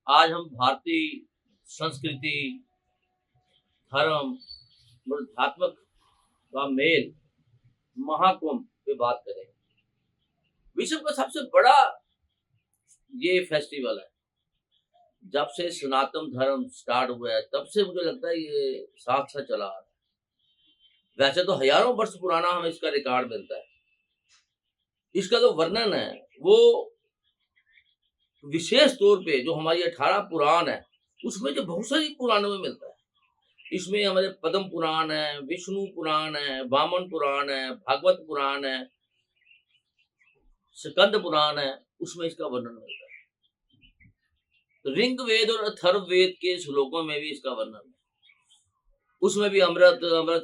आज हम भारतीय संस्कृति, धर्म और अध्यात्म का मेल महाकुंभ पे बात करेंगे। विश्व का सबसे बड़ा ये फेस्टिवल है। जब से सनातन धर्म स्टार्ट हुआ है तब से मुझे लगता है ये साथ साथ चला आ रहा है। वैसे तो हजारों वर्ष पुराना हमें इसका रिकॉर्ड मिलता है। इसका जो वर्णन है वो विशेष तौर पे जो हमारी 18 पुराण है उसमें जो बहुत सारी पुराणों में मिलता है। इसमें हमारे पद्म पुराण है, विष्णु पुराण है, वामन पुराण है, भागवत पुराण है, स्कंद पुराण है, उसमें इसका वर्णन मिलता है। तो ऋग वेद और अथर्व वेद के श्लोकों में भी इसका वर्णन है। उसमें भी अमृत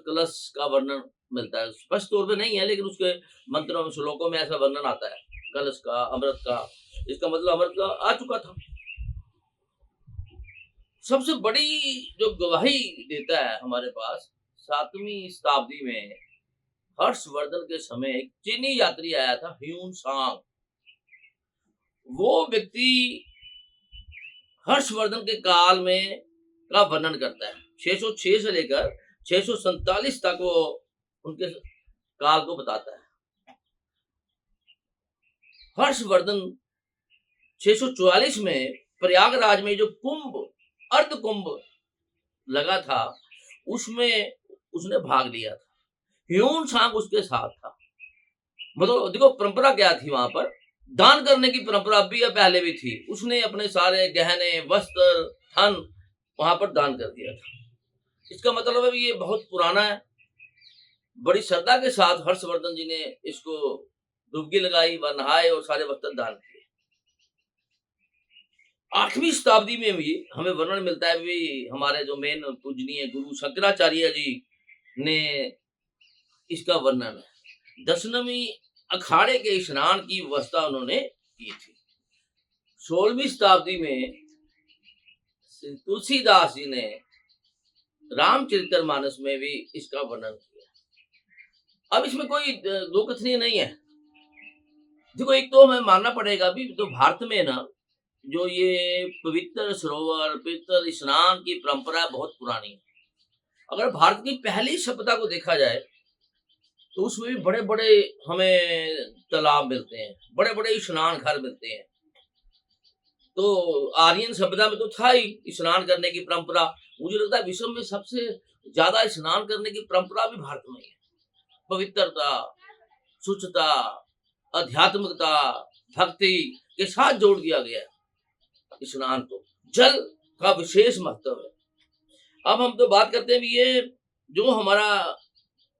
कलश का वर्णन मिलता है। स्पष्ट तौर पे नहीं है लेकिन उसके मंत्रों में, श्लोकों में ऐसा वर्णन आता है कलश का, अमृत का। इसका मतलब अमृत का आ चुका था। सबसे बड़ी जो गवाही देता है हमारे पास 7वीं शताब्दी में हर्षवर्धन के समय एक चीनी यात्री आया था, ह्यून सांग। वो व्यक्ति हर्षवर्धन के काल में का वर्णन करता है। 606 से लेकर 647 तक वो उनके काल को बताता है। हर्षवर्धन 644 में प्रयागराज में जो कुंभ, अर्ध कुंभ लगा था उसमें उसने भाग लिया था। ह्यून सांग उसके साथ था। मतलब देखो परंपरा क्या थी वहां पर, दान करने की परंपरा अभी या पहले भी थी। उसने अपने सारे गहने, वस्त्र, धन वहां पर दान कर दिया था। इसका मतलब है ये बहुत पुराना है। बड़ी श्रद्धा के साथ हर्षवर्धन जी ने इसको डुबकी लगाई, व नहाए और सारे वस्त्र दान किए। 8वीं शताब्दी में भी हमें वर्णन मिलता है भी हमारे जो मेन पूजनीय गुरु शंकराचार्य जी ने इसका वर्णन है। 10वीं अखाड़े के स्नान की व्यवस्था उन्होंने की थी। 16वीं शताब्दी में तुलसीदास जी ने रामचरितमानस में भी इसका वर्णन किया। अब इसमें कोई दो कथनी नहीं है। देखो एक तो हमें मानना पड़ेगा भी तो भारत में ना जो ये पवित्र सरोवर, पवित्र स्नान की परंपरा बहुत पुरानी है। अगर भारत की पहली सभ्यता को देखा जाए तो उसमें भी बड़े बड़े हमें तालाब मिलते हैं, बड़े बड़े स्नान घर मिलते हैं। तो आर्यन सभ्यता में तो था ही स्नान करने की परंपरा। मुझे लगता है विश्व में सबसे ज्यादा स्नान करने की परंपरा भी भारत में है। पवित्रता, शुचिता, आध्यात्मिकता, भक्ति के साथ जोड़ दिया गया है स्नान को। जल का विशेष महत्व है। अब हम तो बात करते हैं ये जो हमारा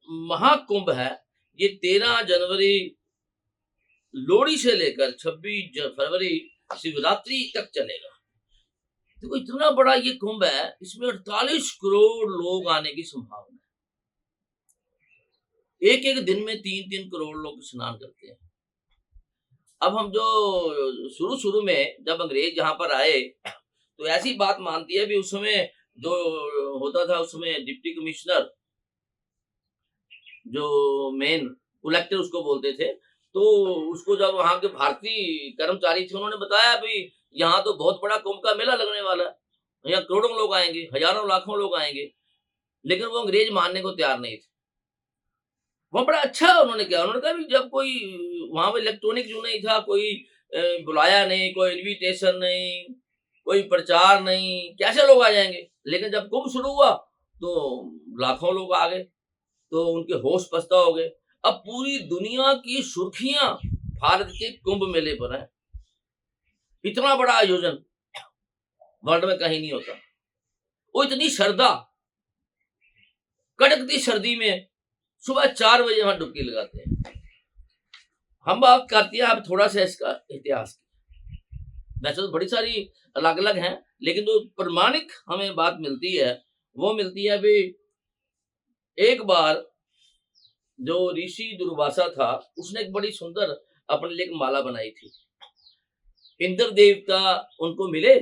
महाकुंभ है ये 13 जनवरी लोहड़ी से लेकर 26 फरवरी शिवरात्रि तक चलेगा। देखो इतना बड़ा ये कुंभ है, इसमें 48 करोड़ लोग आने की संभावना है। एक एक दिन में 3-3 करोड़ लोग स्नान करते हैं। अब हम जो शुरू में जब अंग्रेज यहाँ पर आए तो ऐसी बात मानती है भी उस समय जो होता था उसमें डिप्टी कमिश्नर, जो मेन कलेक्टर उसको बोलते थे, तो उसको जब वहां के भारतीय कर्मचारी थे उन्होंने बताया भी यहाँ तो बहुत बड़ा कुंभ का मेला लगने वाला है, यहाँ करोड़ों लोग आएंगे, हजारों लाखों लोग आएंगे। लेकिन वो अंग्रेज मानने को तैयार नहीं थे। वह बड़ा अच्छा उन्होंने किया, उन्होंने कहा भी जब कोई वहां पर इलेक्ट्रॉनिक जो नहीं था, कोई बुलाया नहीं, कोई इन्विटेशन नहीं, कोई प्रचार नहीं, कैसे लोग आ जाएंगे। लेकिन जब कुंभ शुरू हुआ तो लाखों लोग आ गए, तो उनके होश पछता हो गए। अब पूरी दुनिया की सुर्खियां भारत के कुंभ मेले पर है। इतना बड़ा आयोजन वर्ल्ड में कहीं नहीं होता। वो इतनी श्रद्धा, कड़कती सर्दी में सुबह 4 बजे वहां डुबकी लगाते हैं। हम बात करते हैं अब थोड़ा सा इसका इतिहास की। वैसे तो बड़ी सारी अलग अलग हैं लेकिन जो प्रमाणिक हमें बात मिलती है वो मिलती है भी एक बार जो ऋषि दुर्वासा था उसने एक बड़ी सुंदर अपने लिए एक माला बनाई थी। इंद्र देवता उनको मिले,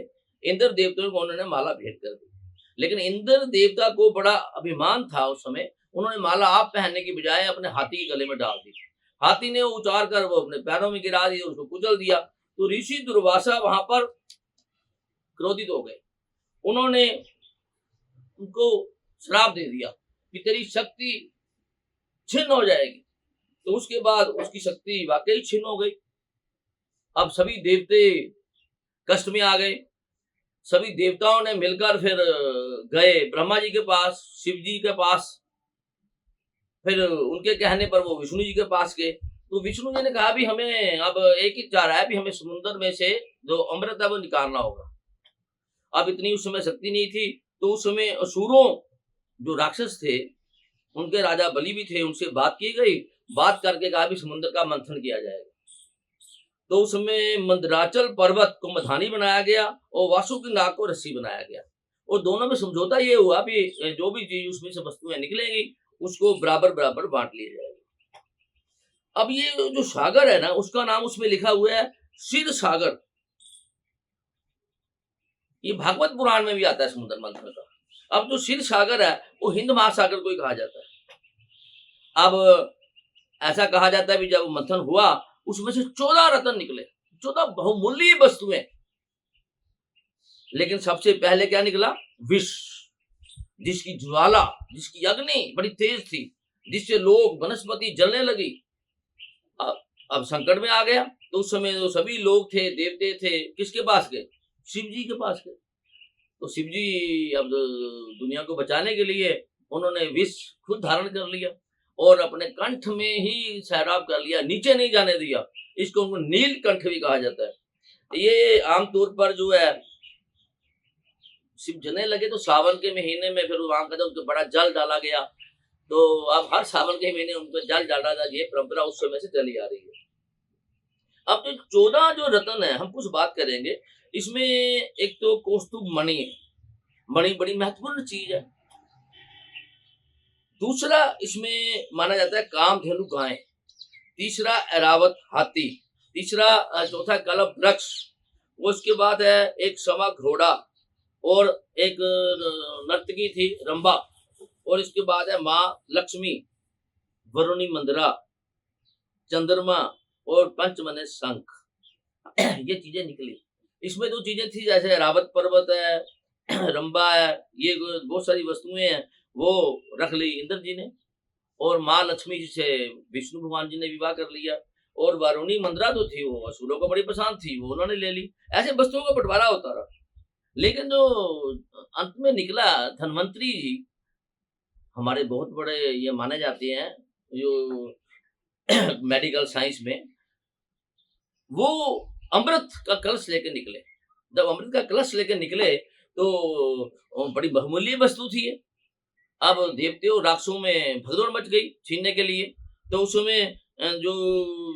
इंद्र देवता को उन्होंने माला भेंट कर दी। लेकिन इंद्र देवता को बड़ा अभिमान था उस समय, उन्होंने माला आप पहनने की बजाय अपने हाथी के गले में डाल दी। हाथी ने उतार कर वो अपने पैरों में गिरा दी, उसको कुचल दिया। तो ऋषि दुर्वासा वहां पर क्रोधित हो गए। उन्होंने उनको श्राप दे दिया कि तेरी शक्ति छिन्न हो जाएगी। तो उसके बाद उसकी शक्ति वाकई छिन्न हो गई। अब सभी देवते कष्ट में आ गए। सभी देवताओं ने मिलकर फिर गए ब्रह्मा जी के पास, शिव जी के पास। फिर उनके कहने पर वो विष्णु जी के पास गए। तो विष्णु जी ने कहा भी हमें अब एक ही चाह रहा है भी हमें समुद्र में से जो अमृत है वो निकालना होगा। अब इतनी उस समय शक्ति नहीं थी। तो उस समय असुरों जो राक्षस थे, उनके राजा बलि भी थे, उनसे बात की गई। बात करके कहा भी समुद्र का मंथन किया जाएगा। तो उस समय मंदराचल पर्वत को मधानी बनाया गया और वासुकी नाग को रस्सी बनाया गया। और दोनों में समझौता ये हुआ भी जो भी चीज उसमें से वस्तुएं निकलेंगी उसको बराबर बराबर बांट लिया जाएगा। अब ये जो सागर है ना, उसका नाम उसमें लिखा हुआ है क्षीर सागर। ये भागवत पुराण में भी आता है समुद्र मंथन का। अब जो क्षीर सागर है वो हिंद महासागर को ही कहा जाता है। अब ऐसा कहा जाता है भी जब मंथन हुआ उसमें से 14 रत्न निकले, 14 बहुमूल्य वस्तुएं। लेकिन सबसे पहले क्या निकला? विष, जिसकी ज्वाला, जिसकी अग्नि बड़ी तेज थी, जिससे लोग वनस्पति जलने लगी। अब संकट में आ गया। तो उस समय जो सभी लोग थे, देवते थे, किसके पास गए? शिव जी के पास गए। तो शिव जी अब दुनिया को बचाने के लिए उन्होंने विष खुद धारण कर लिया और अपने कंठ में ही सैराब कर लिया, नीचे नहीं जाने दिया। इसको उनको नीलकंठ भी कहा जाता है। ये आमतौर पर जो है शिव जलने लगे तो सावन के महीने में फिर वहां का उनको बड़ा जल डाला गया। तो अब हर सावन के महीने उनको जल डाला था। ये परंपरा उस समय से चली आ रही है। अब जो 14 जो रत्न है, हम कुछ बात करेंगे इसमें। एक तो कौस्तुभ मणि है, मणि बड़ी महत्वपूर्ण चीज है। दूसरा इसमें माना जाता है कामधेनु गाय। तीसरा ऐरावत हाथी। तीसरा चौथा कलप वृक्ष। उसके बाद है एक सवा घोड़ा और एक नर्तकी थी रंबा। और इसके बाद है माँ लक्ष्मी, वरुणी मंदरा, चंद्रमा और पंचमने शंख। ये चीजें निकली। इसमें जो चीजें थी जैसे ऐरावत पर्वत है, रंबा है, ये बहुत सारी वस्तुएं हैं, वो रख ली इंद्र जी ने। और माँ लक्ष्मी जी से विष्णु भगवान जी ने विवाह कर लिया। और वरुणी मंदरा जो थी वो असुरों को बड़ी पसंद थी, वो उन्होंने ले ली। ऐसे वस्तुओं का बंटवारा होता रहा। लेकिन जो अंत में निकला, धन्वंतरी जी हमारे बहुत बड़े ये माने जाते हैं जो मेडिकल साइंस में, वो अमृत का कलश लेके निकले। जब अमृत का कलश लेके निकले तो बड़ी बहुमूल्य वस्तु थी ये। अब देवताओं राक्षसों में भगदौड़ मच गई छीनने के लिए। तो उस समय जो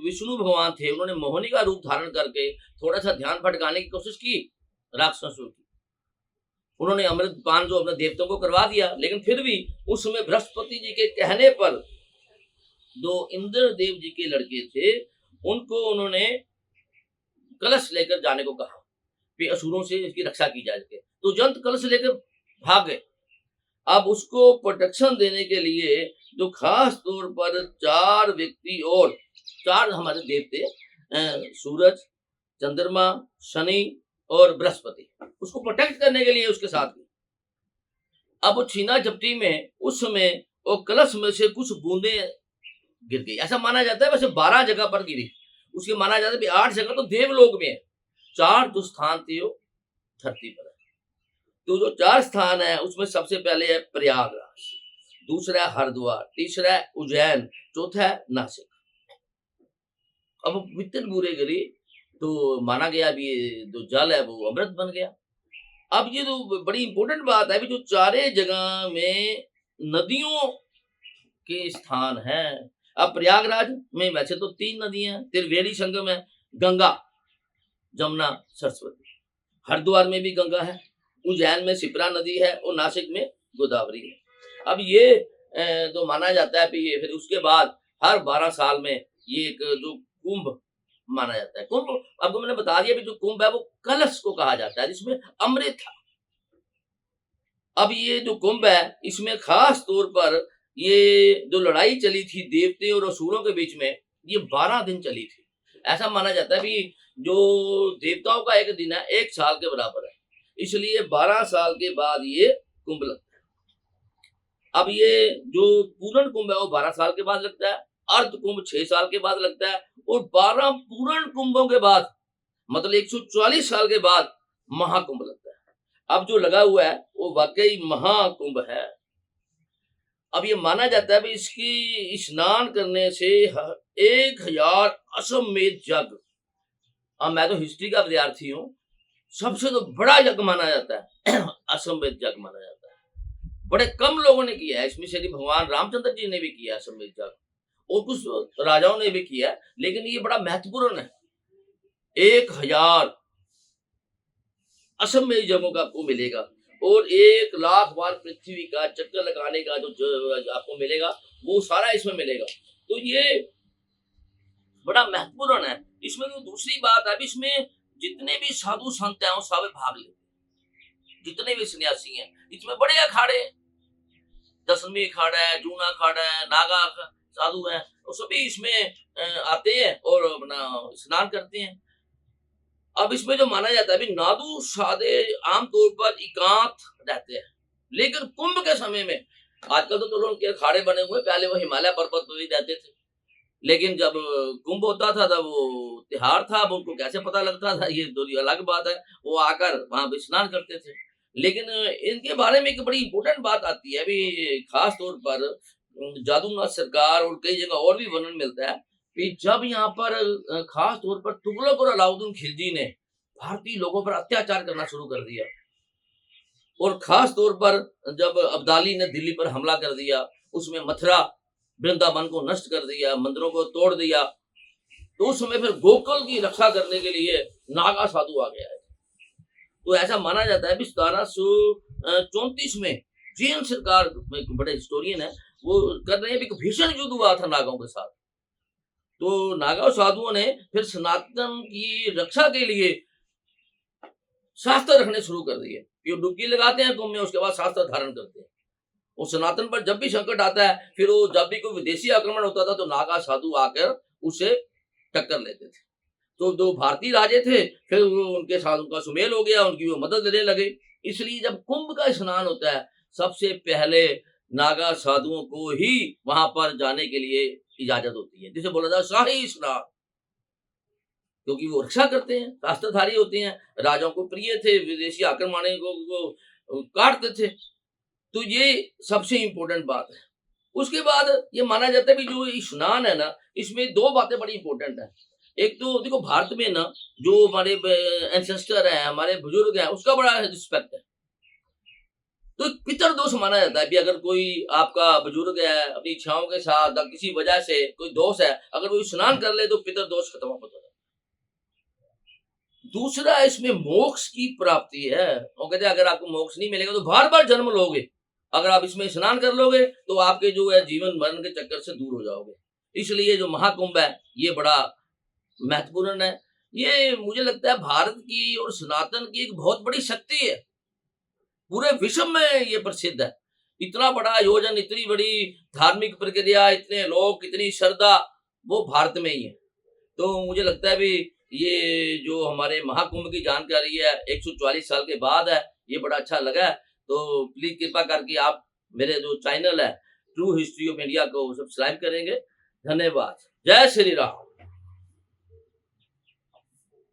विष्णु भगवान थे उन्होंने मोहिनी का रूप धारण करके थोड़ा सा ध्यान भटकाने की कोशिश की राक्षसों की। उन्होंने अमृत पान जो अपने देवताओं को करवा दिया। लेकिन फिर भी उस समय बृहस्पति जी के कहने पर जो इंद्र देव जी के लड़के थे उनको उन्होंने कलश लेकर जाने को कहा कि असुरों से इसकी रक्षा की जा सके। तो जंत कलश लेकर भाग गए। अब उसको प्रोटेक्शन देने के लिए जो खास तौर पर 4 व्यक्ति और 4 हमारे देवते, सूरज, चंद्रमा, शनि और बृहस्पति, उसको प्रोटेक्ट करने के लिए उसके साथ गए। अब वो छीना झपटी में उस समय वो कलश में से कुछ बूंदे गिर गई। ऐसा माना जाता है, वैसे 12 जगह पर गिरी। उसके माना जाता है 8 जगह तो देवलोक में है, 4 जो स्थान थे वो धरती पर है। तो जो 4 स्थान है उसमें सबसे पहले है प्रयागराज, दूसरा है हरिद्वार, तीसरा है उज्जैन, चौथा है नासिक। अब वित्तन बूरे गिरी तो माना गया भी जो जल है वो अमृत बन गया। अब ये जो बड़ी इंपॉर्टेंट बात है भी जो 4 जगह में नदियों के स्थान है। अब प्रयागराज में वैसे तो 3 नदियां, त्रिवेणी संगम है, गंगा, जमुना, सरस्वती। हरिद्वार में भी गंगा है, उज्जैन में शिप्रा नदी है और नासिक में गोदावरी है। अब ये जो माना जाता है कि फिर उसके बाद हर 12 साल में ये एक जो कुंभ माना जाता है। कुंभ आपको मैंने बता दिया भी जो कुंभ है वो कलश को कहा जाता है जिसमें अमृत था। अब ये जो कुंभ है इसमें खास तौर पर ये जो लड़ाई चली थी देवते और असुरों के बीच में, ये 12 दिन चली थी। ऐसा माना जाता है कि जो देवताओं का एक दिन है 1 साल के बराबर है। इसलिए 12 साल के बाद ये कुंभ लगता है। अब ये जो पूर्ण कुंभ है वो 12 साल के बाद लगता है, अर्ध कुंभ 6 साल के बाद लगता है, और 12 पूर्ण कुंभों के बाद मतलब 144 साल के बाद महाकुंभ लगता है। अब जो लगा हुआ है वो वाकई महाकुंभ है। अब ये माना जाता है भी इसकी स्नान करने से 1000 अश्वमेध यज्ञ, अब मैं तो हिस्ट्री का विद्यार्थी हूँ, सबसे तो बड़ा यज्ञ माना जाता है अश्वमेध यज्ञ माना जाता है। बड़े कम लोगों ने किया है, इसमें श्री भगवान रामचंद्र जी ने भी किया है अश्वमेध यज्ञ, और कुछ राजाओं ने भी किया है, लेकिन ये बड़ा महत्वपूर्ण है। 1000 अश्वमेध यज्ञों का आपको मिलेगा, और 1,00,000 बार पृथ्वी का चक्कर लगाने का जो आपको मिलेगा वो सारा इसमें मिलेगा। तो ये बड़ा महत्वपूर्ण है। इसमें जो दूसरी बात है, इसमें जितने भी साधु संत हैं वो सब भाग लेते हैं, जितने भी सन्यासी हैं। इसमें बड़े अखाड़े, दसवीं अखाड़ा है, जूना अखाड़ा है, नागा साधु हैं, वो सभी इसमें आते हैं और अपना स्नान करते हैं। अब इसमें जो माना जाता है भी नादु साधे आमतौर पर एकांत रहते हैं, लेकिन कुंभ के समय में आजकल तो चलो उनके अखाड़े बने हुए, पहले वो हिमालय पर्वत पर भी रहते थे, लेकिन जब कुंभ होता था तब वो त्योहार था, अब उनको कैसे पता लगता था ये तो अलग बात है, वो आकर वहां पे स्नान करते थे। लेकिन इनके बारे में एक बड़ी इंपॉर्टेंट बात आती है भी, खास तौर पर जादूनाथ सरकार और कई जगह और भी वर्णन मिलता है कि जब यहाँ पर खास तौर पर तुगलक और अलाउद्दीन खिलजी ने भारतीय लोगों पर अत्याचार करना शुरू कर दिया, और खास तौर पर जब अब्दाली ने दिल्ली पर हमला कर दिया, उसमें मथुरा वृंदावन को नष्ट कर दिया, मंदिरों को तोड़ दिया, तो उस समय फिर गोकुल की रक्षा करने के लिए नागा साधु आ गया है। तो ऐसा माना जाता है कि 1734 में जैन सरकार, बड़े हिस्टोरियन है, वो कर रहे हैं कि भीषण युद्ध हुआ था नागाओं के साथ। तो नागा साधुओं ने फिर सनातन की रक्षा के लिए शास्त्र रखने शुरू कर दिए। ये डुबकी लगाते हैं कुंभ में, उसके बाद शास्त्र धारण करते हैं। और सनातन पर जब भी संकट आता है, फिर वो जब भी कोई विदेशी आक्रमण होता था तो नागा साधु आकर उसे टक्कर लेते थे। तो जो भारतीय राजे थे फिर उनके साथ उनका सुमेल हो गया, उनकी वो मदद लेने लगे। इसलिए जब कुंभ का स्नान होता है, सबसे पहले नागा साधुओं को ही वहां पर जाने के लिए इजाजत होती है, जिसे बोला जाता है शाही स्नान, क्योंकि वो रक्षा करते हैं, शास्त्रधारी होते हैं, राजाओं को प्रिय थे, विदेशी आक्रमण को काटते थे। तो ये सबसे इंपॉर्टेंट बात है। उसके बाद ये माना जाता है कि जो स्नान है ना, इसमें दो बातें बड़ी इंपॉर्टेंट है। एक तो देखो भारत में ना जो हमारे एंसेस्टर है, हमारे बुजुर्ग हैं, उसका बड़ा रिस्पेक्ट है। तो पितृदोष माना जाता है कि अगर कोई आपका बुजुर्ग है, अपनी इच्छाओं के साथ किसी वजह से कोई दोष है, अगर वो स्नान कर ले तो पितृदोष खत्म हो जाता है। दूसरा इसमें मोक्ष की प्राप्ति है। वो कहते हैं अगर आपको मोक्ष नहीं मिलेगा तो बार बार जन्म लोगे, अगर आप इसमें स्नान कर लोगे तो आपके जो है जीवन मरण के चक्कर से दूर हो जाओगे। इसलिए जो महाकुंभ है ये बड़ा महत्वपूर्ण है। ये मुझे लगता है भारत की और सनातन की एक बहुत बड़ी शक्ति है, पूरे विश्व में ये प्रसिद्ध है। इतना बड़ा आयोजन, इतनी बड़ी धार्मिक प्रक्रिया, इतने लोग, इतनी श्रद्धा, वो भारत में ही है। तो मुझे लगता है भी ये जो हमारे महाकुंभ की जानकारी है 144 साल के बाद है, ये बड़ा अच्छा लगा। तो प्लीज कृपा करके आप मेरे जो चैनल है ट्रू हिस्ट्री ऑफ इंडिया को सब्सक्राइब करेंगे। धन्यवाद। जय श्री राम।